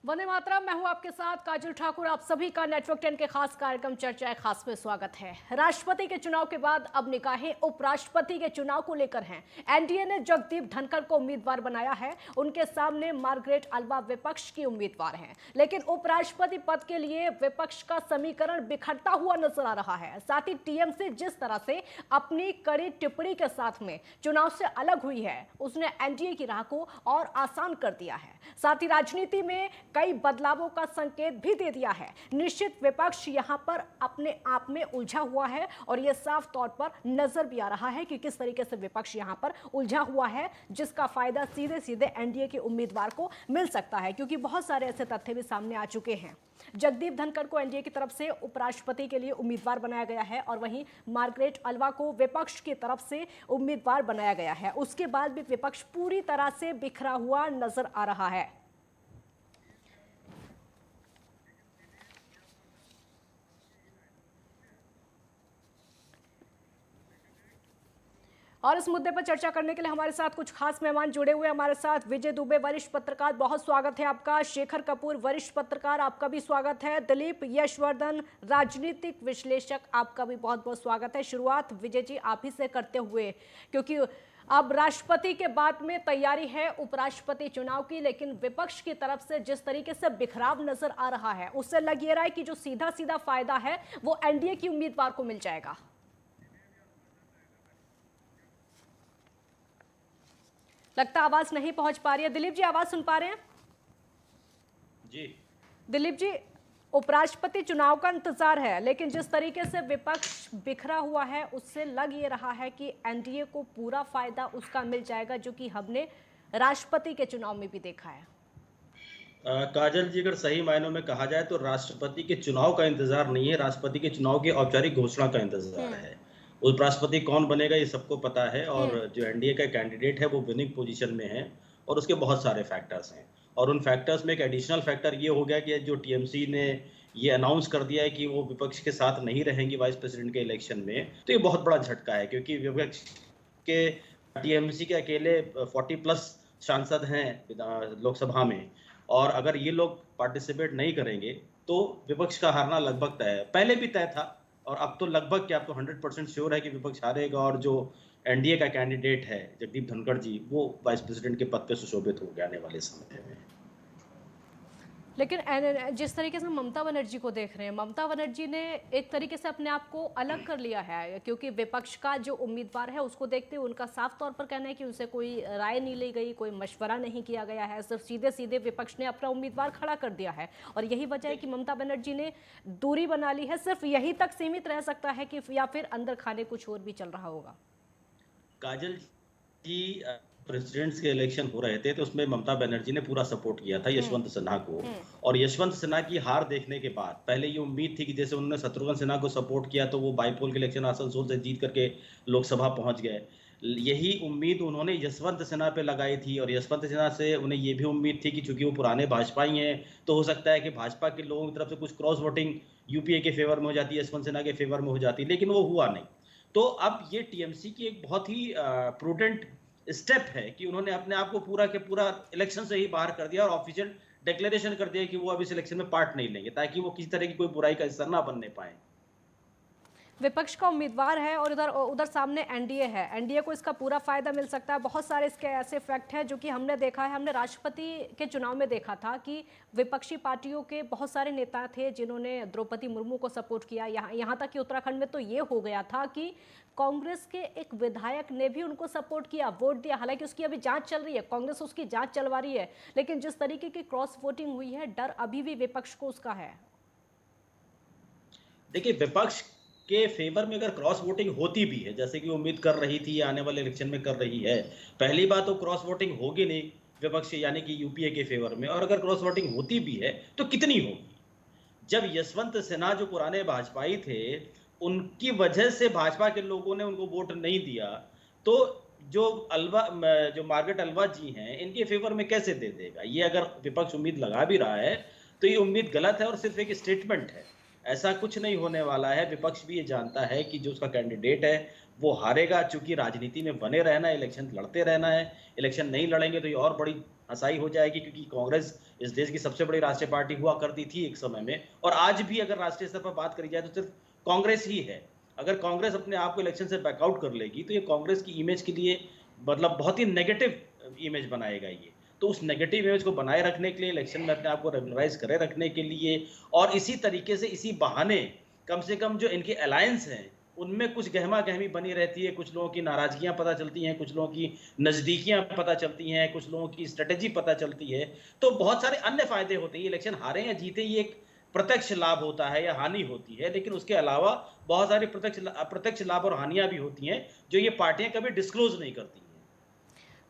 वंदे मातरम। मैं हूं आपके साथ काजल ठाकुर। आप सभी का नेटवर्क 10 के खास कार्यक्रम चर्चा खास में स्वागत है। राष्ट्रपति के चुनाव के बाद अब निगाहें उपराष्ट्रपति के चुनाव को लेकर हैं। एनडीए ने जगदीप धनखड़ को उम्मीदवार बनाया है। उनके सामने मार्गरेट अल्वा विपक्ष की उम्मीदवार हैं, लेकिन उपराष्ट्रपति पद के लिए विपक्ष का समीकरण बिखरता हुआ नजर आ रहा है। साथ ही टीएमसी जिस तरह से अपनी कड़ी टिप्पणी के साथ में चुनाव से अलग हुई है, उसने एनडीए की राह को और आसान कर दिया है। साथ ही राजनीति में कई बदलावों का संकेत भी दे दिया है। निश्चित विपक्ष यहां पर अपने आप में उलझा हुआ है और यह साफ तौर पर नजर भी आ रहा है कि किस तरीके से विपक्ष यहां पर उलझा हुआ है, जिसका फायदा सीधे सीधे एनडीए के उम्मीदवार को मिल सकता है, क्योंकि बहुत सारे ऐसे तथ्य भी सामने आ चुके हैं। जगदीप धनखड़ को एनडीए की तरफ से उपराष्ट्रपति के लिए उम्मीदवार बनाया गया है और वहीं मार्गरेट अल्वा को विपक्ष की तरफ से उम्मीदवार बनाया गया है। उसके बाद भी विपक्ष पूरी तरह से बिखरा हुआ नजर आ रहा है। और इस मुद्दे पर चर्चा करने के लिए हमारे साथ कुछ खास मेहमान जुड़े हुए। हमारे साथ विजय दुबे, वरिष्ठ पत्रकार, बहुत स्वागत है आपका। शेखर कपूर, वरिष्ठ पत्रकार, आपका भी स्वागत है। दिलीप यशवर्धन, राजनीतिक विश्लेषक, आपका भी बहुत बहुत स्वागत है। शुरुआत विजय जी आप ही से करते हुए, क्योंकि अब राष्ट्रपति के बाद में तैयारी है उपराष्ट्रपति चुनाव की, लेकिन विपक्ष की तरफ से जिस तरीके से बिखराव नजर आ रहा है, उससे लग ये रहा है कि जो सीधा सीधा फायदा है वो एनडीए की उम्मीदवार को मिल जाएगा। लगता आवाज नहीं पहुंच पा रही है। दिलीप जी, आवाज सुन पा रहे हैं? जी दिलीप जी, उपराष्ट्रपति चुनाव का इंतजार है, लेकिन जिस तरीके से विपक्ष बिखरा हुआ है उससे लग ये रहा है कि एनडीए को पूरा फायदा उसका मिल जाएगा, जो कि हमने राष्ट्रपति के चुनाव में भी देखा है। काजल जी, अगर सही मायनों में कहा जाए तो राष्ट्रपति के चुनाव का इंतजार नहीं है, राष्ट्रपति के चुनाव की औपचारिक घोषणा का इंतजार है। उपराष्ट्रपति कौन बनेगा ये सबको पता है, और जो एनडीए का कैंडिडेट है वो विनिंग पोजीशन में है, और उसके बहुत सारे फैक्टर्स हैं। और उन फैक्टर्स में एक एडिशनल फैक्टर ये हो गया कि जो टीएमसी ने ये अनाउंस कर दिया है कि वो विपक्ष के साथ नहीं रहेंगी वाइस प्रेसिडेंट के इलेक्शन में, तो ये बहुत बड़ा झटका है, क्योंकि विपक्ष के टीएमसी के अकेले 40+ सांसद हैं लोकसभा में, और अगर ये लोग पार्टिसिपेट नहीं करेंगे तो विपक्ष का हारना लगभग तय है। पहले भी तय था, और अब तो लगभग क्या, अब तो 100% श्योर है कि विपक्ष हारेगा, और जो एनडीए का कैंडिडेट है जगदीप धनखड़ जी, वो वाइस प्रेसिडेंट के पद पे सुशोभित हो गए आने वाले समय में। लेकिन जिस तरीके से ममता बनर्जी को देख रहे हैं, ममता बनर्जी ने एक तरीके से अपने आप को अलग कर लिया है, क्योंकि विपक्ष का जो उम्मीदवार है उसको देखते हुए उनका साफ तौर पर कहना है कि उनसे कोई राय नहीं ली गई, कोई मशवरा नहीं किया गया है, सिर्फ सीधे सीधे विपक्ष ने अपना उम्मीदवार खड़ा कर दिया है। और यही वजह है कि ममता बनर्जी ने दूरी बना ली है। सिर्फ यही तक सीमित रह सकता है कि या फिर अंदर खाने कुछ और भी चल रहा होगा? काजल जी, प्रेसिडेंट्स के इलेक्शन हो रहे थे तो उसमें ममता बनर्जी ने पूरा सपोर्ट किया था यशवंत सिन्हा को, और यशवंत सिन्हा की हार देखने के बाद पहले ये उम्मीद थी कि जैसे उन्होंने शत्रुघ्न सिन्हा को सपोर्ट किया तो वो बाईपोल के इलेक्शन आसनसोल से जीत करके लोकसभा पहुंच गए। यही उम्मीद उन्होंने यशवंत सिन्हा पे लगाई थी, और यशवंत सिन्हा से उन्हें ये भी उम्मीद थी कि चूंकि वो पुराने भाजपाई हैं तो हो सकता है कि भाजपा के लोगों की तरफ से कुछ क्रॉस वोटिंग यूपीए के फेवर में हो जाती है, यशवंत सिन्हा के फेवर में हो जाती, लेकिन वो हुआ नहीं। तो अब ये टीएमसी की एक बहुत ही प्रूडेंट स्टेप है कि उन्होंने अपने आप को पूरा के पूरा इलेक्शन से ही बाहर कर दिया, और ऑफिशियल डिक्लेरेशन कर दिया कि वो अब इस इलेक्शन में पार्ट नहीं लेंगे, ताकि वो किसी तरह की कोई बुराई का हिस्सा ना बनने पाए। विपक्ष का उम्मीदवार है और उधर उधर सामने एनडीए है। एनडीए को इसका पूरा फायदा मिल सकता है। बहुत सारे इसके ऐसे फैक्ट हैं जो कि हमने देखा है। हमने राष्ट्रपति के चुनाव में देखा था कि विपक्षी पार्टियों के बहुत सारे नेता थे जिन्होंने द्रौपदी मुर्मू को सपोर्ट किया। यहाँ तक कि उत्तराखंड में तो ये हो गया था कि कांग्रेस के एक विधायक ने भी उनको सपोर्ट किया, वोट दिया। हालांकि उसकी अभी जांच चल रही है, कांग्रेस उसकी जांच चलवा रही है, लेकिन जिस तरीके की क्रॉस वोटिंग हुई है, डर अभी भी विपक्ष को उसका है। देखिए, विपक्ष के फेवर में अगर क्रॉस वोटिंग होती भी है, जैसे कि उम्मीद कर रही थी आने वाले इलेक्शन में कर रही है, पहली बात तो क्रॉस वोटिंग होगी नहीं विपक्ष यानी कि यूपीए के फेवर में, और अगर क्रॉस वोटिंग होती भी है तो कितनी होगी? जब यशवंत सिन्हा जो पुराने भाजपाई थे, उनकी वजह से भाजपा के लोगों ने उनको वोट नहीं दिया, तो जो जो मार्गरेट अल्वा जी हैं, इनके फेवर में कैसे दे देगा? ये अगर विपक्ष उम्मीद लगा भी रहा है तो ये उम्मीद गलत है और सिर्फ एक स्टेटमेंट है। ऐसा कुछ नहीं होने वाला है। विपक्ष भी ये जानता है कि जो उसका कैंडिडेट है वो हारेगा, चूंकि राजनीति में बने रहना है, इलेक्शन लड़ते रहना है। इलेक्शन नहीं लड़ेंगे तो ये और बड़ी हंसाई हो जाएगी, क्योंकि कांग्रेस इस देश की सबसे बड़ी राष्ट्रीय पार्टी हुआ करती थी एक समय में, और आज भी अगर राष्ट्रीय स्तर पर बात करी जाए तो सिर्फ कांग्रेस ही है। अगर कांग्रेस अपने आप को इलेक्शन से बैकआउट कर लेगी तो ये कांग्रेस की इमेज के लिए मतलब बहुत ही नेगेटिव इमेज बनाएगा ये। तो उस नेगेटिव इमेज को बनाए रखने के लिए, इलेक्शन में अपने आप को रेगुलराइज करे रखने के लिए, और इसी तरीके से इसी बहाने कम से कम जो इनकी अलायंस हैं उनमें कुछ गहमा-गहमी बनी रहती है, कुछ लोगों की नाराज़गियाँ पता चलती हैं, कुछ लोगों की नज़दीकियाँ पता चलती हैं, कुछ लोगों की स्ट्रैटेजी पता चलती है, तो बहुत सारे अन्य फ़ायदे होते हैं। ये इलेक्शन हारें या जीतें, ये एक प्रत्यक्ष लाभ होता है या हानि होती है, लेकिन उसके अलावा बहुत सारी अप्रत्यक्ष लाभ और हानियाँ भी होती हैं, जो ये पार्टियाँ कभी डिस्क्लोज़ नहीं करती हैं।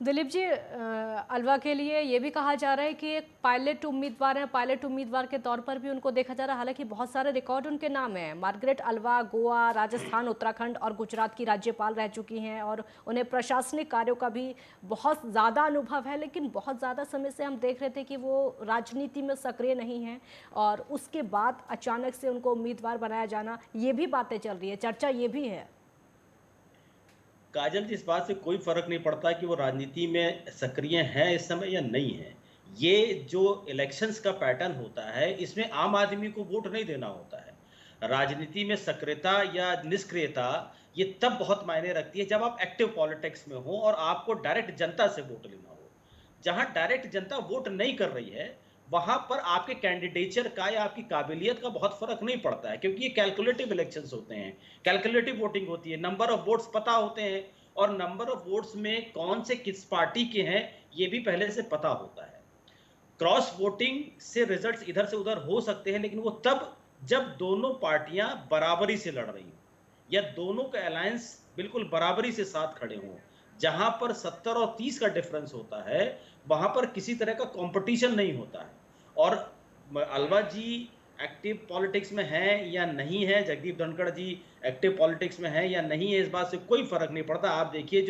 दिलीप जी, अलवा के लिए ये भी कहा जा रहा है कि एक पायलट उम्मीदवार हैं, पायलट उम्मीदवार के तौर पर भी उनको देखा जा रहा है। हालांकि बहुत सारे रिकॉर्ड उनके नाम हैं। मार्गरेट अलवा गोवा, राजस्थान, उत्तराखंड और गुजरात की राज्यपाल रह चुकी हैं और उन्हें प्रशासनिक कार्यों का भी बहुत ज़्यादा अनुभव है। लेकिन बहुत ज़्यादा समय से हम देख रहे थे कि वो राजनीति में सक्रिय नहीं हैं और उसके बाद अचानक से उनको उम्मीदवार बनाया जाना, ये भी बातें चल रही है, चर्चा ये भी है। काजल जी, इस बात से कोई फर्क नहीं पड़ता कि वो राजनीति में सक्रिय हैं इस समय या नहीं है। ये जो इलेक्शंस का पैटर्न होता है, इसमें आम आदमी को वोट नहीं देना होता है। राजनीति में सक्रियता या निष्क्रियता ये तब बहुत मायने रखती है जब आप एक्टिव पॉलिटिक्स में हो और आपको डायरेक्ट जनता से वोट लेना हो। जहां डायरेक्ट जनता वोट नहीं कर रही है, वहां पर आपके कैंडिडेचर का या आपकी काबिलियत का बहुत फर्क नहीं पड़ता है, क्योंकि ये कैलकुलेटिव इलेक्शंस होते हैं, कैलकुलेटिव वोटिंग होती है, नंबर ऑफ वोट्स पता होते हैं, और नंबर ऑफ वोट्स में कौन से किस पार्टी के हैं ये भी पहले से पता होता है। क्रॉस वोटिंग से रिजल्ट्स इधर से उधर हो सकते हैं, लेकिन वो तब जब दोनों पार्टियां बराबरी से लड़ रही हो या दोनों का अलायंस बिल्कुल बराबरी से साथ खड़े हों। जहां पर 70 और 30 का डिफरेंस होता है, वहां पर किसी तरह का कंपटीशन नहीं होता है। और अलवा जी एक्टिव पॉलिटिक्स में हैं या नहीं है, जगदीप धनखड़ जी एक्टिव पॉलिटिक्स में हैं या नहीं है, इस बात से कोई फर्क नहीं पड़ता। आप देखिए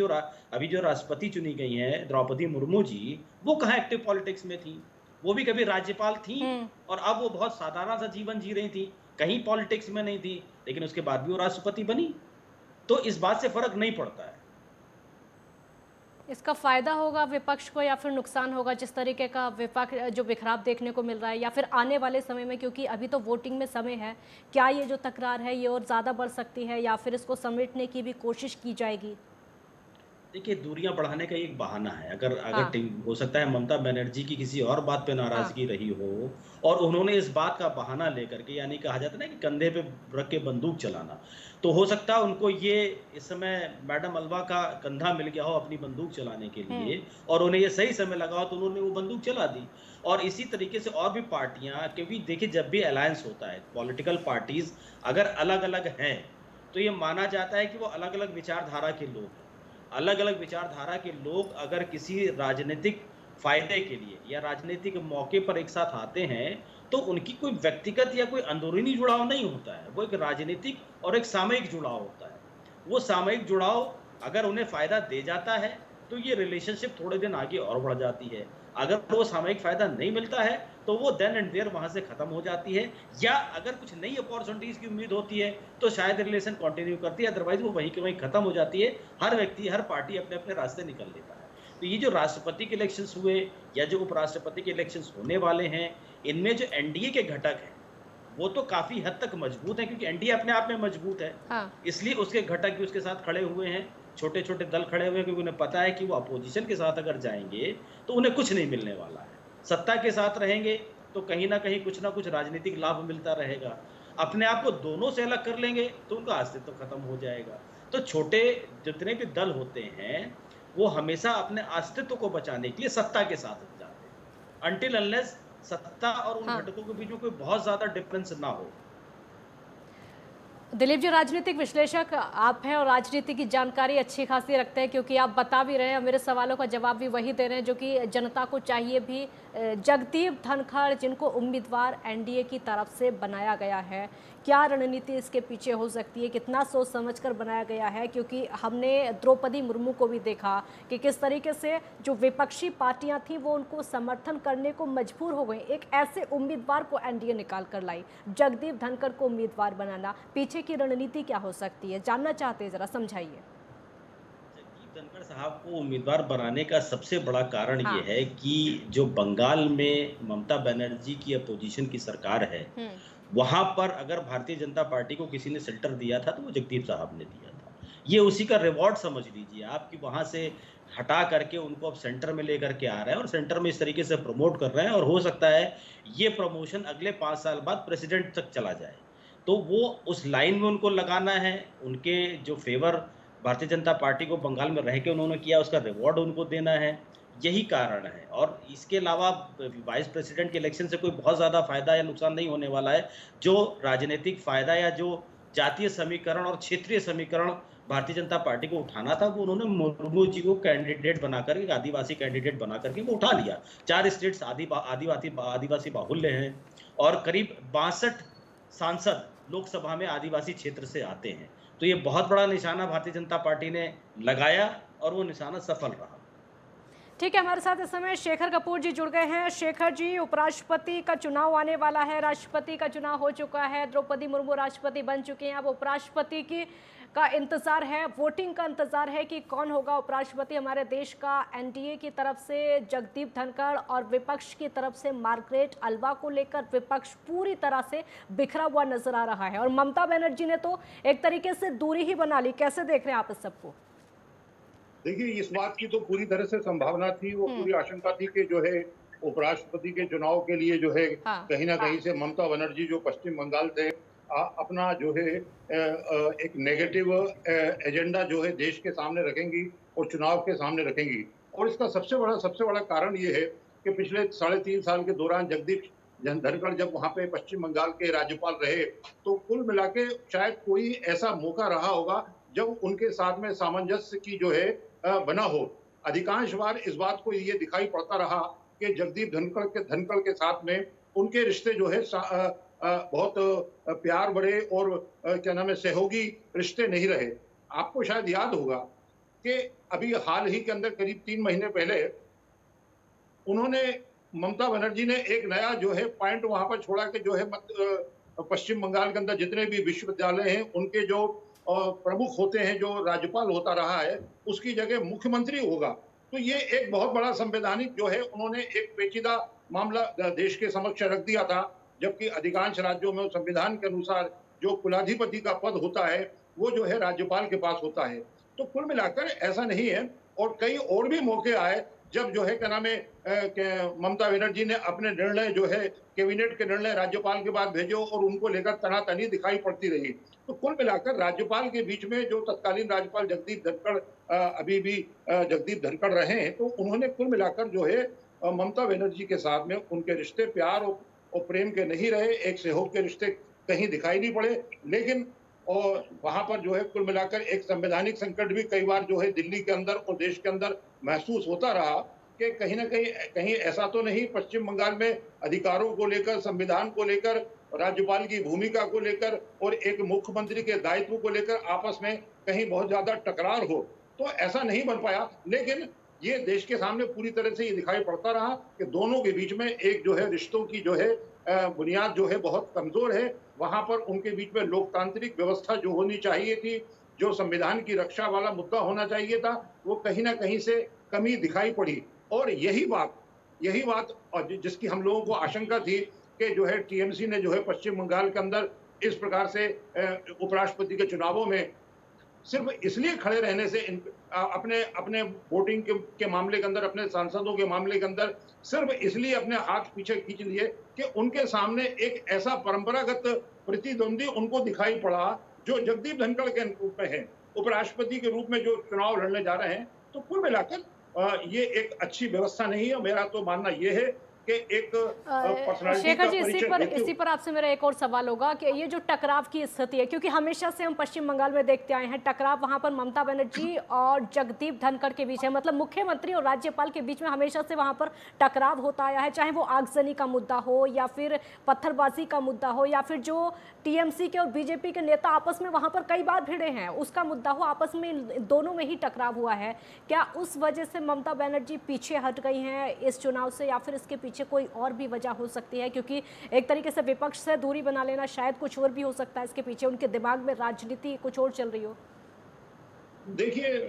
अभी जो राष्ट्रपति चुनी गई हैं द्रौपदी मुर्मू जी, वो कहाँ एक्टिव पॉलिटिक्स में थी। वो भी कभी राज्यपाल थी और अब वो बहुत साधारण सा जीवन जी रही थी, कहीं पॉलिटिक्स में नहीं थी, लेकिन उसके बाद भी वो राष्ट्रपति बनी। तो इस बात से फर्क नहीं पड़ता है। इसका फायदा होगा विपक्ष को या फिर नुकसान होगा, जिस तरीके का विपक्ष जो बिखराव देखने को मिल रहा है, या फिर आने वाले समय में, क्योंकि अभी तो वोटिंग में समय है, क्या ये जो तकरार है ये और ज़्यादा बढ़ सकती है या फिर इसको समेटने की भी कोशिश की जाएगी? देखिए, दूरियां बढ़ाने का एक बहाना है। अगर अगर हाँ। टीम हो सकता है ममता बनर्जी की किसी और बात पे हाँ। नाराजगी रही हो और उन्होंने इस बात का बहाना लेकर के, यानी कहा जाता है ना कि कंधे पे रख के बंदूक चलाना, तो हो सकता है उनको ये इस समय मैडम अलवा का कंधा मिल गया हो अपनी बंदूक चलाने के लिए, और उन्हें ये सही समय लगा हो तो उन्होंने वो बंदूक चला दी। और इसी तरीके से और भी पार्टियां, क्योंकि देखिए जब भी अलायंस होता है, पॉलिटिकल पार्टीज अगर अलग अलग हैं तो ये माना जाता है कि वो अलग अलग विचारधारा के लोग हैं। अलग अलग विचारधारा के लोग अगर किसी राजनीतिक फायदे के लिए या राजनीतिक मौके पर एक साथ आते हैं, तो उनकी कोई व्यक्तिगत या कोई अंदरूनी जुड़ाव नहीं होता है, वो एक राजनीतिक और एक सामयिक जुड़ाव होता है। वो सामयिक जुड़ाव अगर उन्हें फायदा दे जाता है तो ये रिलेशनशिप थोड़े दिन आगे और बढ़ जाती है। अगर वो सामयिक फायदा नहीं मिलता है तो वो देन एंड देयर वहां से खत्म हो जाती है, या अगर कुछ नई अपॉर्चुनिटीज की उम्मीद होती है तो शायद रिलेशन कंटिन्यू करती है, अदरवाइज वो वहीं के वहीं खत्म हो जाती है। हर व्यक्ति, हर पार्टी अपने अपने रास्ते निकल लेता है। तो ये जो राष्ट्रपति के इलेक्शंस हुए या जो उपराष्ट्रपति के इलेक्शंस होने वाले हैं, इनमें जो एनडीए के घटक हैं वो तो काफी हद तक मजबूत है, क्योंकि एनडीए अपने आप में मजबूत है। हाँ। इसलिए उसके घटक भी उसके साथ खड़े हुए हैं, छोटे छोटे दल खड़े हुए हैं, क्योंकि उन्हें पता है कि वो अपोजिशन के साथ अगर जाएंगे तो उन्हें कुछ नहीं मिलने वाला है। सत्ता के साथ रहेंगे तो कहीं ना कुछ राजनीतिक लाभ मिलता रहेगा। अपने आप को दोनों से अलग कर लेंगे तो उनका अस्तित्व खत्म हो जाएगा। तो छोटे जितने भी दल होते हैं वो हमेशा अपने अस्तित्व को बचाने के लिए सत्ता के साथ जाते हैं, अनटिल अनलेस सत्ता और उन हाँ। घटकों के बीच में कोई बहुत ज्यादा डिफरेंस ना हो। दिलीप जी, राजनीतिक विश्लेषक आप हैं और राजनीति की जानकारी अच्छी खासी रखते हैं, क्योंकि आप बता भी रहे हैं, मेरे सवालों का जवाब भी वही दे रहे हैं जो कि जनता को चाहिए भी। जगदीप धनखड़ जिनको उम्मीदवार एनडीए की तरफ से बनाया गया है, क्या रणनीति इसके पीछे हो सकती है, कितना सोच समझकर बनाया गया है? क्योंकि हमने द्रौपदी मुर्मू को भी देखा कि किस तरीके से जो विपक्षी पार्टियां थीं वो उनको समर्थन करने को मजबूर हो गई। एक ऐसे उम्मीदवार को एनडीए निकाल कर लाई, जगदीप धनखड़ को उम्मीदवार बनाना, पीछे की रणनीति क्या हो सकती है, जानना चाहते हैं, जरा समझाइए। जगदीप धनखड़ खट्टर साहब को उम्मीदवार बनाने का सबसे बड़ा कारण ये हाँ। है कि जो बंगाल में ममता बनर्जी की अपोजिशन की सरकार है, हम्म। वहाँ पर अगर भारतीय जनता पार्टी को किसी ने शेल्टर दिया था, तो वो जगदीप साहब ने दिया था। ये उसी का रिवॉर्ड समझ लीजिए आप कि वहाँ से हटा करके उनको अब सेंटर में लेकर के आ रहे हैं और सेंटर में इस तरीके से प्रमोट कर रहे हैं और हो सकता है ये प्रमोशन अगले 5 साल बाद प्रेसिडेंट तक चला जाए। तो वो उस लाइन में उनको लगाना है, उनके जो फ़ेवर भारतीय जनता पार्टी को बंगाल में रह के उन्होंने किया, उसका रिवॉर्ड उनको देना है, यही कारण है। और इसके अलावा वाइस प्रेसिडेंट के इलेक्शन से कोई बहुत ज़्यादा फ़ायदा या नुकसान नहीं होने वाला है। जो राजनीतिक फ़ायदा या जो जातीय समीकरण और क्षेत्रीय समीकरण भारतीय जनता पार्टी को उठाना था, वो उन्होंने मुर्मू जी को कैंडिडेट बनाकर, एक आदिवासी कैंडिडेट बना करके वो उठा लिया। 4 स्टेट्स आदिवासी बाहुल्य हैं और करीब 62 सांसद लोकसभा में आदिवासी क्षेत्र से आते हैं। तो ये बहुत बड़ा निशाना भारतीय जनता पार्टी ने लगाया और वो निशाना सफल रहा। ठीक है, हमारे साथ इस समय शेखर कपूर जी जुड़ गए हैं। शेखर जी, उपराष्ट्रपति का चुनाव आने वाला है, राष्ट्रपति का चुनाव हो चुका है, द्रौपदी मुर्मू राष्ट्रपति बन चुकी हैं, अब उपराष्ट्रपति की का इंतजार है, वोटिंग का इंतजार है कि कौन होगा उपराष्ट्रपति हमारे देश का। एनडीए की तरफ से जगदीप धनखड़ और विपक्ष की तरफ से मार्गरेट अल्वा को लेकर विपक्ष पूरी तरह से बिखरा हुआ नजर आ रहा है और ममता बनर्जी ने तो एक तरीके से दूरी ही बना ली। कैसे देख रहे हैं आप इस सबको? देखिए, इस बात की तो पूरी तरह से संभावना थी, वो पूरी आशंका थी कि जो है उपराष्ट्रपति के चुनाव के लिए जो है हाँ। कहीं ना कहीं से ममता बनर्जी जो पश्चिम बंगाल से अपना जो है एक नेगेटिव एजेंडा जो है देश के सामने रखेंगी और चुनाव के सामने रखेंगी। और इसका सबसे बड़ा कारण ये है कि पिछले 3.5 साल के दौरान जगदीप धनखड़ जब वहां पे पश्चिम बंगाल के राज्यपाल रहे, तो कुल मिला के शायद कोई ऐसा मौका रहा होगा जब उनके साथ में सामंजस्य की जो है बना हो। अधिकांश बार इस बात को ये दिखाई पड़ता रहा कि जगदीप धनखड़ के साथ में उनके रिश्ते जो है बहुत प्यार बड़े और क्या नाम है सहयोगी रिश्ते नहीं रहे। आपको शायद याद होगा कि अभी हाल ही के अंदर करीब 3 महीने पहले उन्होंने ममता बनर्जी ने एक नया जो है पॉइंट वहां पर छोड़ा कि जो है पश्चिम बंगाल के अंदर जितने भी विश्वविद्यालय हैं उनके जो प्रमुख होते हैं, जो राज्यपाल होता रहा है उसकी जगह मुख्यमंत्री होगा। तो ये एक बहुत बड़ा संवैधानिक जो है उन्होंने एक पेचीदा मामला देश के समक्ष रख दिया था, जबकि अधिकांश राज्यों में संविधान के अनुसार जो कुलाधिपति का पद होता है वो जो है राज्यपाल के पास होता है। तो कुल मिलाकर ऐसा नहीं है और कई और भी मौके आए जब जो है क्या नाम है ममता बनर्जी ने अपने निर्णय जो है कैबिनेट के निर्णय राज्यपाल के बाद भेजे और उनको लेकर तनातनी दिखाई पड़ती रही। तो कुल मिलाकर राज्यपाल के बीच में जो तत्कालीन राज्यपाल जगदीप धनखड़ अभी भी जगदीप धनखड़ रहे हैं, तो उन्होंने कुल मिलाकर जो है ममता बनर्जी के साथ में उनके रिश्ते प्यार और प्रेम के नहीं रहे, एक सहयोग के रिश्ते कहीं दिखाई नहीं पड़े। लेकिन और वहां पर जो है कुल मिलाकर एक संवैधानिक संकट भी कई बार जो है दिल्ली के अंदर और देश के अंदर महसूस होता रहा कि कहीं ना कहीं ऐसा तो नहीं पश्चिम बंगाल में अधिकारों को लेकर, संविधान को लेकर, राज्यपाल की भूमिका को लेकर और एक मुख्यमंत्री के दायित्व को लेकर आपस में कहीं बहुत ज्यादा टकरार हो। तो ऐसा नहीं बन पाया, लेकिन ये देश के सामने पूरी तरह से ये दिखाई पड़ता रहा कि दोनों के बीच में एक जो है रिश्तों की जो है बुनियाद जो है बहुत कमजोर है। वहां पर उनके बीच में लोकतांत्रिक व्यवस्था जो होनी चाहिए थी, जो संविधान की रक्षा वाला मुद्दा होना चाहिए था, वो कहीं ना कहीं से कमी दिखाई पड़ी। और यही बात और जिसकी हम लोगों को आशंका थी कि जो है टीएमसी ने जो है पश्चिम बंगाल के अंदर इस प्रकार से उपराष्ट्रपति के चुनावों में सिर्फ इसलिए खड़े रहने से अपने वोटिंग के मामले के अंदर, अपने सांसदों के मामले के अंदर सिर्फ इसलिए अपने हाथ पीछे खींच लिए कि उनके सामने एक ऐसा परंपरागत प्रतिद्वंदी उनको दिखाई पड़ा जो जगदीप धनखड़ के रूप में है, उपराष्ट्रपति के रूप में जो चुनाव लड़ने जा रहे हैं। तो कुल मिलाकर ये एक अच्छी व्यवस्था नहीं है। मेरा तो मानना ये है कि एक शेखर जी, इसी पर आपसे मेरा एक और सवाल होगा कि ये जो टकराव की स्थिति है, क्योंकि हमेशा से हम पश्चिम बंगाल में देखते आए हैं टकराव वहां पर ममता बनर्जी और जगदीप धनखड़ के बीच है, मतलब मुख्यमंत्री और राज्यपाल के बीच में हमेशा से वहां पर टकराव होता आया है, चाहे वो आगजनी का मुद्दा हो या फिर पत्थरबाजी का मुद्दा हो या फिर जो टीएमसी के और बीजेपी के नेता आपस में वहां पर कई बार भिड़े हैं उसका मुद्दा हो, आपस में दोनों में ही टकराव हुआ है। क्या उस वजह से ममता बनर्जी पीछे हट गई हैं इस चुनाव से या फिर इसके पीछे कोई और भी वजह हो सकती है? क्योंकि एक तरीके से विपक्ष से दूरी बना लेना शायद कुछ और भी हो सकता है, इसके पीछे उनके दिमाग में राजनीति कुछ और चल रही हो। देखिए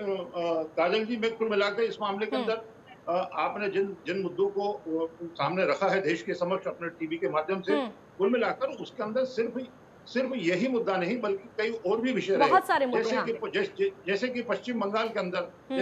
काजल जी, मैं कुल मिलाकर इस मामले के अंदर आपने जिन जिन मुद्दों को सामने रखा है देश के समक्ष अपने टीवी के माध्यम से, हम्म। कुल मिलाकर उसके अंदर सिर्फ सिर्फ यही मुद्दा नहीं बल्कि कई और भी विषय रहे। बहुत सारे मुद्दे, हाँ। जैसे कि पश्चिम बंगाल के अंदर, हम्म।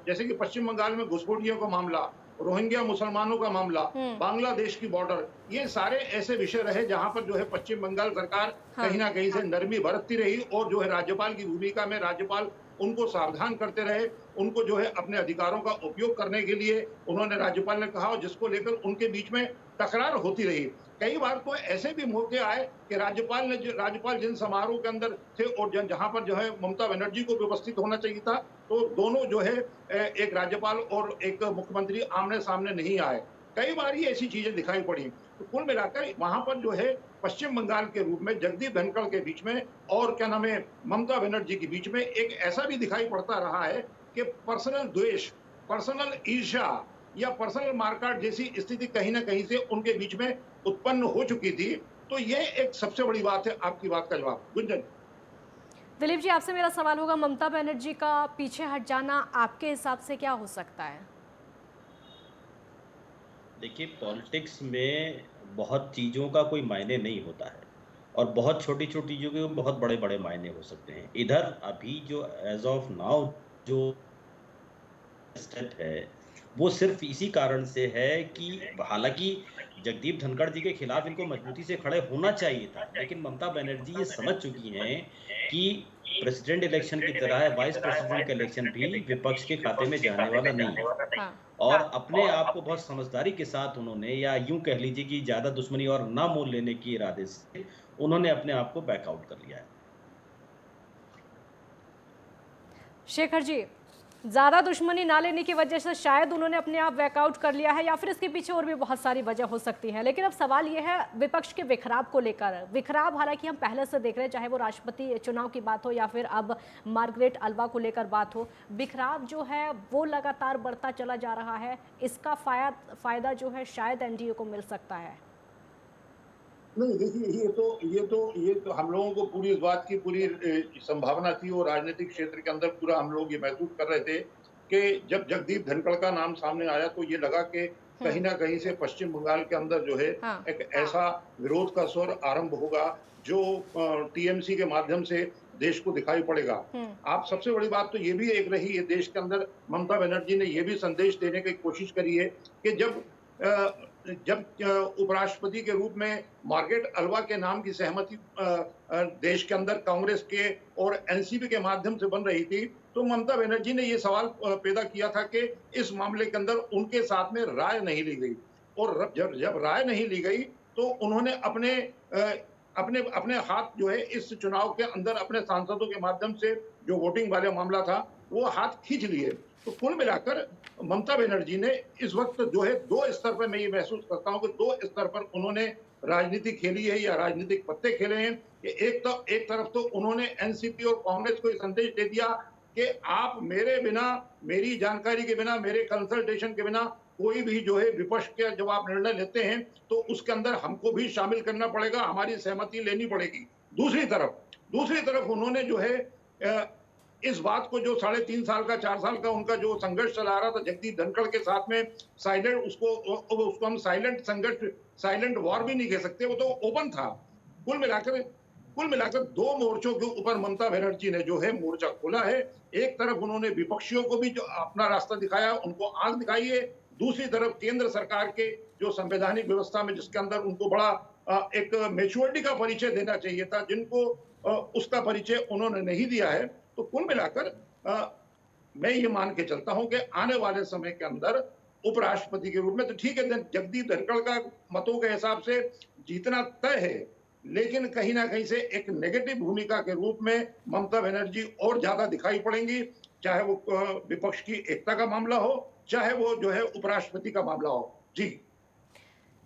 जैसे कि पश्चिम बंगाल में घुसपैठियों का मामला, रोहिंग्या मुसलमानों का मामला, हम्म। बांग्लादेश की बॉर्डर, ये सारे ऐसे विषय रहे जहां पर जो है पश्चिम बंगाल सरकार हाँ। कहीं ना कहीं से नरमी बरतती रही और जो है राज्यपाल की भूमिका में राज्यपाल उनको सावधान करते रहे, उनको जो है अपने अधिकारों का उपयोग करने के लिए उन्होंने राज्यपाल ने कहा, और जिसको लेकर उनके बीच में तकरार होती रही। कई बार तो ऐसे भी मौके आए कि राज्यपाल जिन समारोह के अंदर थे और जहां पर जो है ममता बनर्जी को भी उपस्थित होना चाहिए था, तो दोनों जो है एक राज्यपाल और एक मुख्यमंत्री आमने सामने नहीं आए। कई बार ही ऐसी चीजें दिखाई पड़ी। तो कुल मिलाकर वहां पर जो है पश्चिम बंगाल के रूप में जगदीप धनखड़ के बीच में और क्या नाम है ममता बनर्जी के बीच में एक ऐसा भी दिखाई पड़ता रहा है कि पर्सनल द्वेष, पर्सनल ईर्ष्या या पर्सनल मार्काट जैसी स्थिति कहीं ना कहीं से उनके बीच में उत्पन्न हो चुकी थी। तो ये एक सबसे बड़ी बात है। आपकी बात का जवाब गुंजन। दिलीप जी, आपसे मेरा सवाल होगा, ममता बनर्जी का पीछे हट जाना आपके हिसाब से क्या हो सकता है? देखिए, पॉलिटिक्स में बहुत चीज़ों का कोई मायने नहीं होता है और बहुत छोटी-छोटी चीज़ों के बहुत बड़े-बड़े मायने हो सकते हैं। इधर अभी जो एज़ ऑफ नाउ जो स्टेप है, वो सिर्फ़ इसी कारण से है कि हालाँकि जगदीप धनखड़ जी के खिलाफ इनको मजबूती से खड़े होना चाहिए था, लेकिन ममता बनर्जी ये समझ चुकी हैं कि प्रेसिडेंट इलेक्शन की तरह वाइस प्रेसिडेंट का इलेक्शन भी विपक्ष के खाते में जाने वाला नहीं है। हाँ। और अपने आप को बहुत समझदारी के साथ उन्होंने, या यूँ कह लीजिए कि ज़्यादा दुश्मनी और ना मोल लेने के इरादे से उन्होंने अपने आप को बैक आउट कर लिया है। शेखर जी, ज़्यादा दुश्मनी ना लेने की वजह से शायद उन्होंने अपने आप बैकआउट कर लिया है, या फिर इसके पीछे और भी बहुत सारी वजह हो सकती है। लेकिन अब सवाल ये है विपक्ष के बिखराव को लेकर। बिखराव हालांकि हम पहले से देख रहे हैं, चाहे वो राष्ट्रपति चुनाव की बात हो या फिर अब मार्गरेट अल्वा को लेकर बात हो, बिखराव जो है वो लगातार बढ़ता चला जा रहा है। इसका फायदा जो है शायद एनडीए को मिल सकता है। नहीं, देखिए ये तो हम लोगों को पूरी इस बात की पूरी संभावना थी और राजनीतिक क्षेत्र के अंदर पूरा हम लोग ये महसूस कर रहे थे कि जब जगदीप धनखड़ का नाम सामने आया तो ये लगा कि कहीं ना कहीं से पश्चिम बंगाल के अंदर जो है हाँ। एक ऐसा विरोध का स्वर आरंभ होगा जो टीएमसी के माध्यम से देश को दिखाई पड़ेगा। आप सबसे बड़ी बात तो ये भी एक रही है, देश के अंदर ममता बनर्जी ने ये भी संदेश देने की कोशिश करी है कि जब उपराष्ट्रपति के रूप में मार्गरेट अल्वा के नाम की सहमति देश के अंदर कांग्रेस के और एनसीपी के माध्यम से बन रही थी, तो ममता बनर्जी ने ये सवाल पैदा किया था कि इस मामले के अंदर उनके साथ में राय नहीं ली गई, और जब राय नहीं ली गई तो उन्होंने अपने हाथ जो है इस चुनाव के अंदर अपने सांसदों के माध्यम से जो वोटिंग वाले मामला था वो हाथ खींच लिए। तो कुल मिलाकर ममता बनर्जी ने इस वक्त जो है दो स्तर पर, मैं ये महसूस करता हूं कि दो स्तर पर उन्होंने राजनीति खेली है या राजनीतिक पत्ते खेले हैं कि एक तरफ तो उन्होंने एनसीपी और कांग्रेस को ये संदेश दे दिया कि आप मेरे बिना, मेरी जानकारी के बिना, मेरे कंसल्टेशन के बिना कोई भी जो है विपक्ष के जब आप निर्णय लेते हैं तो उसके अंदर हमको भी शामिल करना पड़ेगा, हमारी सहमति लेनी पड़ेगी। दूसरी तरफ उन्होंने जो है इस बात को जो 3.5 साल का 4 साल का उनका जो संघर्ष चला रहा था जगदीप धनखड़ के साथ में, साइलेंट उसको हम साइलेंट संघर्ष, साइलेंट वॉर भी नहीं कह सकते, वो तो ओपन था। कुल मिलाकर दो मोर्चों के ऊपर ममता बनर्जी ने जो है मोर्चा खोला है। एक तरफ उन्होंने विपक्षियों को भी जो अपना रास्ता दिखाया, उनको आंख दिखाई है। दूसरी तरफ केंद्र सरकार के जो संवैधानिक व्यवस्था में जिसके अंदर उनको बड़ा एक मैच्योरिटी का परिचय देना चाहिए था, जिनको उसका परिचय उन्होंने नहीं दिया है। तो कुल मिलाकर मैं ये मान के चलता हूं कि आने वाले समय के अंदर उपराष्ट्रपति के रूप में तो ठीक है, जगदीप धनखड़ का मतों के हिसाब से जीतना तय है, लेकिन कहीं ना कहीं से एक नेगेटिव भूमिका के रूप में ममता बनर्जी और ज्यादा दिखाई पड़ेंगी, चाहे वो विपक्ष की एकता का मामला हो, चाहे वो जो है उपराष्ट्रपति का मामला हो। जी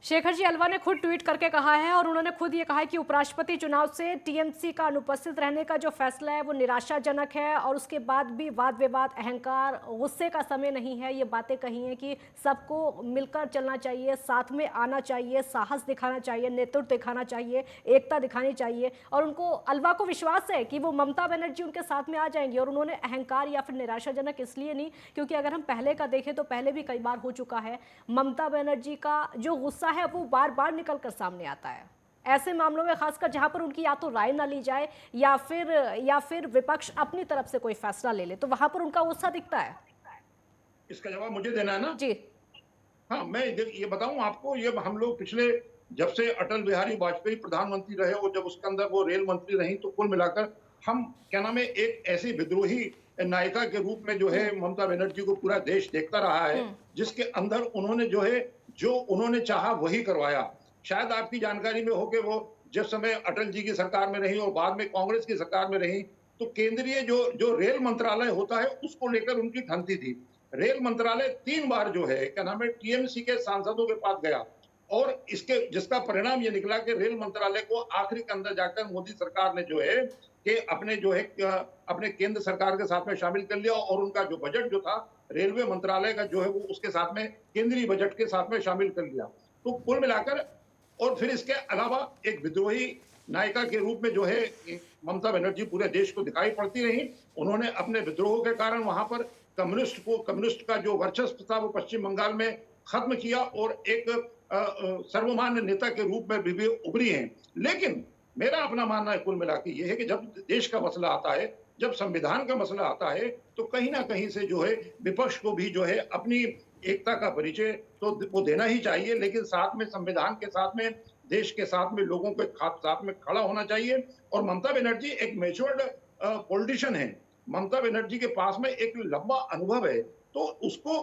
शेखर जी अलवा ने खुद ट्वीट करके कहा है और उन्होंने खुद ये कहा है कि उपराष्ट्रपति चुनाव से टीएमसी का अनुपस्थित रहने का जो फैसला है वो निराशाजनक है और उसके बाद भी वाद विवाद, अहंकार, गुस्से का समय नहीं है। ये बातें कही हैं कि सबको मिलकर चलना चाहिए, साथ में आना चाहिए, साहस दिखाना चाहिए, नेतृत्व दिखाना चाहिए, एकता दिखानी चाहिए और उनको अलवा को विश्वास है कि वो ममता बनर्जी उनके साथ में आ जाएंगी। और उन्होंने अहंकार या फिर निराशाजनक इसलिए नहीं क्योंकि अगर हम पहले का देखें तो पहले भी कई बार हो चुका है, ममता बनर्जी का जो गुस्सा है वो बार बार निकल कर सामने आता है ऐसे मामलों में, खासकर जहां पर उनकी या तो राय ना ली जाए या फिर विपक्ष अपनी तरफ से कोई फैसला ले ले, तो वहां पर उनका गुस्सा दिखता है। इसका जवाब मुझे देना है ना? जी हाँ, मैं ये बताऊं आपको, ये हम लोग पिछले जब से अटल बिहारी वाजपेयी प्रधानमंत्री रहे और जब उसके अंदर वो रेल मंत्री रही, तो कुल मिलाकर हम क्या नाम है, एक ऐसी विद्रोही नायिका के रूप में जो है ममता बनर्जी को पूरा देश देखता रहा है, जिसके अंदर उन्होंने जो उन्होंने चाहा वही करवाया। शायद आपकी जानकारी में हो कि वो जिस समय अटल जी की सरकार में रही और बाद में कांग्रेस की सरकार में रही, तो केंद्रीय जो रेल मंत्रालय होता है उसको लेकर उनकी ठनती थी। रेल मंत्रालय 3 बार जो है क्या नाम है टीएमसी के सांसदों के पास गया और इसके जिसका परिणाम ये निकला कि रेल मंत्रालय को आखिरी के अंदर जाकर मोदी सरकार ने जो है कि अपने केंद्र सरकार के साथ में शामिल कर लिया और उनका जो बजट जो था रेलवे मंत्रालय का जो है वो उसके साथ में केंद्रीय बजट के साथ में शामिल कर लिया। तो कुल मिलाकर और फिर इसके अलावा एक विद्रोही नायिका के रूप में जो है ममता बनर्जी पूरे देश को दिखाई पड़ती रही। उन्होंने अपने विद्रोह के कारण वहां पर कम्युनिस्ट का जो वर्चस्व था वो पश्चिम बंगाल में खत्म किया और एक सर्वमान्य नेता के रूप में भी उभरी हैं। लेकिन मेरा अपना मानना है कुल मिला के ये है कि जब देश का मसला आता है, जब संविधान का मसला आता है, तो कहीं ना कहीं से जो है विपक्ष को भी जो है अपनी एकता का परिचय तो वो देना ही चाहिए, लेकिन साथ में संविधान के साथ में देश के साथ में लोगों के साथ में खड़ा होना चाहिए। और ममता बनर्जी एक मैच्योर्ड पॉलिटिशियन है, ममता बनर्जी के पास में एक लंबा अनुभव है, तो उसको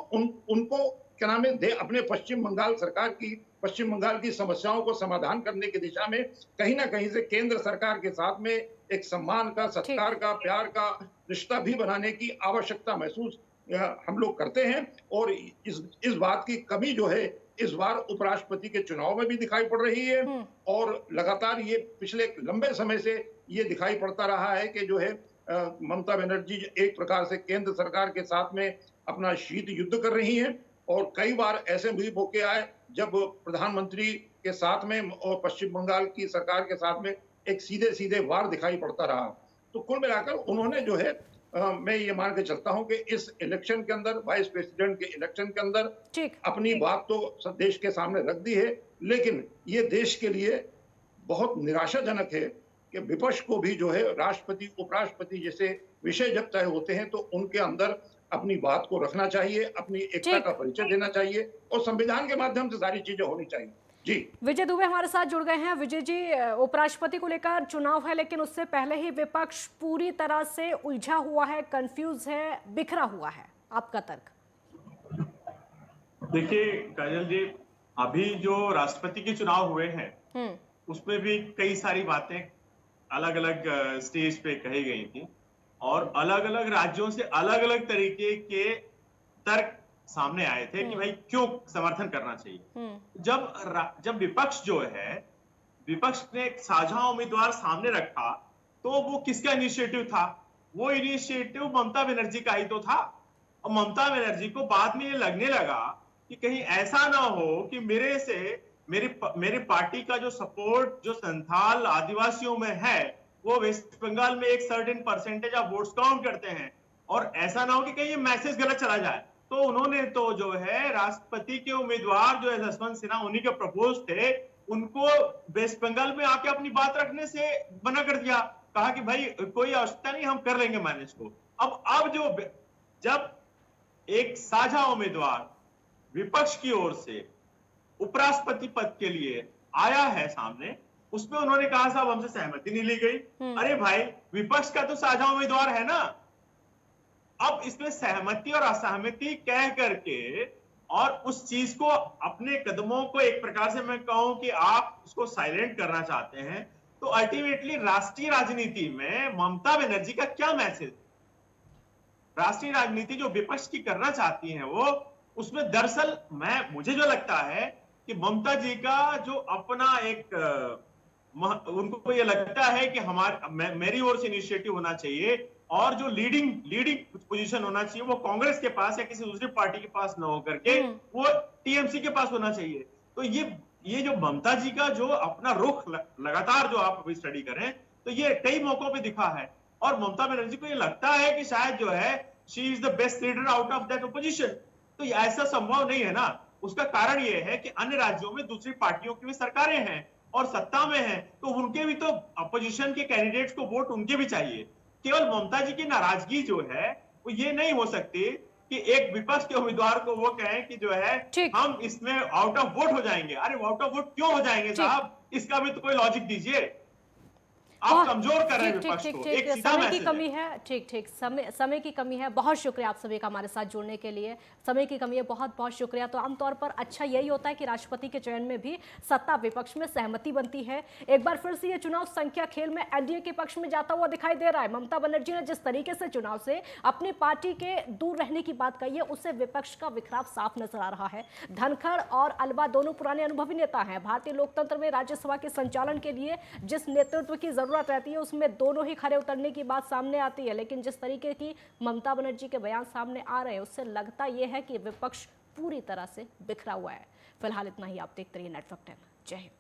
उनको क्या नाम है अपने पश्चिम बंगाल की समस्याओं को समाधान करने की दिशा में कहीं ना कहीं से केंद्र सरकार के साथ में एक सम्मान का, सत्कार का, प्यार का रिश्ता भी बनाने की आवश्यकता महसूस हम लोग करते हैं। और इस बात की कमी जो है इस बार उपराष्ट्रपति के चुनाव में भी दिखाई पड़ रही है और लगातार ये पिछले लंबे समय से ये दिखाई पड़ता रहा है कि जो है ममता बनर्जी एक प्रकार से केंद्र सरकार के साथ में अपना शीत युद्ध कर रही हैं। और कई बार ऐसे भी मौके आए जब प्रधानमंत्री के साथ में और पश्चिम बंगाल की सरकार के साथ में एक सीधे सीधे वार दिखाई पड़ता रहा। तो कुल मिलाकर उन्होंने जो है मैं ये मान के चलता हूं कि इस इलेक्शन के अंदर, वाइस प्रेसिडेंट के इलेक्शन के अंदर अपनी बात तो देश के सामने रख दी है, लेकिन ये देश के लिए बहुत निराशाजनक है कि विपक्ष को भी जो है राष्ट्रपति, उपराष्ट्रपति जैसे विषय जब तय होते हैं तो उनके अंदर अपनी बात को रखना चाहिए, अपनी एकता का परिचय देना चाहिए और संविधान के माध्यम से सारी चीजें होनी चाहिए। जी, विजय दुबे हमारे साथ जुड़ गए हैं। विजय जी, उपराष्ट्रपति को लेकर चुनाव है, लेकिन उससे पहले ही विपक्ष पूरी तरह से उलझा हुआ है, कंफ्यूज है, बिखरा हुआ है, आपका तर्क? देखिए काजल जी, अभी जो राष्ट्रपति के चुनाव हुए हैं उसमें भी कई सारी बातें अलग अलग स्टेज पे कही गई थी और अलग अलग राज्यों से अलग अलग तरीके के तर्क सामने आए थे कि भाई क्यों समर्थन करना चाहिए। जब विपक्ष जो है, विपक्ष ने एक साझा उम्मीदवार सामने रखा तो वो किसका इनिशिएटिव था? वो इनिशिएटिव ममता बनर्जी का ही तो था। और ममता बनर्जी को बाद में ये लगने लगा कि कहीं ऐसा ना हो कि मेरी पार्टी का जो सपोर्ट जो संथाल आदिवासियों में है वो वेस्ट बंगाल में एक certain percentage of votes count करते हैं और ऐसा ना हो कि कहीं ये मैसेज गलत चला जाए। तो उन्होंने तो जो है राष्ट्रपति के उम्मीदवार जो है जसवंत सिन्हा, उन्हीं के प्रपोज थे, उनको वेस्ट बंगाल में आके अपनी बात रखने से मना कर दिया। कहा कि भाई कोई आवश्यकता नहीं, हम कर लेंगे मैनेज को। अब जब एक साझा उम्मीदवार विपक्ष की ओर से उपराष्ट्रपति पद के लिए आया है सामने, उसमें उन्होंने कहा साहब हमसे सहमति नहीं ली गई। अरे भाई, विपक्ष का तो साझा उम्मीदवार है ना। अब इसमें सहमति और असहमति कह करके और उस चीज को अपने कदमों को एक प्रकार से मैं कहूं कि आप उसको साइलेंट करना चाहते हैं, तो अल्टीमेटली राष्ट्रीय राजनीति में ममता बनर्जी का क्या मैसेज? राष्ट्रीय राजनीति जो विपक्ष की करना चाहती है वो, उसमें दरअसल मुझे जो लगता है कि ममता जी का जो अपना एक उनको ये लगता है कि मेरी ओर से इनिशिएटिव होना चाहिए और जो लीडिंग पोजीशन होना चाहिए वो कांग्रेस के पास या किसी दूसरी पार्टी के पास न होकर के वो टीएमसी के पास होना चाहिए। तो ये जो ममता जी का जो अपना रुख लगातार जो आप अभी स्टडी कर रहे हैं, तो ये कई मौकों पे दिखा है और ममता बनर्जी को ये लगता है कि शायद जो है she is the best leader out of that opposition. तो ऐसा संभव नहीं है ना। उसका कारण ये है कि अन्य राज्यों में दूसरी पार्टियों की भी सरकारें हैं और सत्ता में हैं, तो उनके भी तो अपोजिशन के कैंडिडेट्स को वोट उनके भी चाहिए। केवल ममता जी की नाराजगी जो है वो ये नहीं हो सकती कि एक विपक्ष के उम्मीदवार को वो कहें कि जो है हम इसमें आउट ऑफ वोट हो जाएंगे। अरे आउट ऑफ वोट क्यों हो जाएंगे साहब, इसका भी तो कोई लॉजिक दीजिए। आप कमजोर कर रहे हैं विपक्ष को। एक सीधा समय की कमी है। ठीक समय की कमी है। बहुत शुक्रिया आप सभी का हमारे साथ जुड़ने के लिए। समय की कमी है, बहुत बहुत शुक्रिया। तो आमतौर पर अच्छा यही होता है कि राष्ट्रपति के चयन में भी सत्ता विपक्ष में सहमति बनती है। एक बार फिर से ये चुनाव संख्या खेल में एनडीए के पक्ष में जाता हुआ दिखाई दे रहा है। ममता बनर्जी ने जिस तरीके से चुनाव से अपनी पार्टी के दूर रहने की बात कही है, उससे विपक्ष का बिखराव साफ नजर आ रहा है। धनखड़ और अलवा दोनों पुराने अनुभवी नेता हैं। भारतीय लोकतंत्र में राज्यसभा के संचालन के लिए जिस नेतृत्व की जरूरत रहती है उसमें दोनों ही खड़े उतरने की बात सामने आती है। लेकिन जिस तरीके की ममता बनर्जी के बयान सामने आ रहे हैं, उससे लगता यह है कि विपक्ष पूरी तरह से बिखरा हुआ है। फिलहाल इतना ही। आप देखते रहिए नेटवर्क 10। जय हिंद।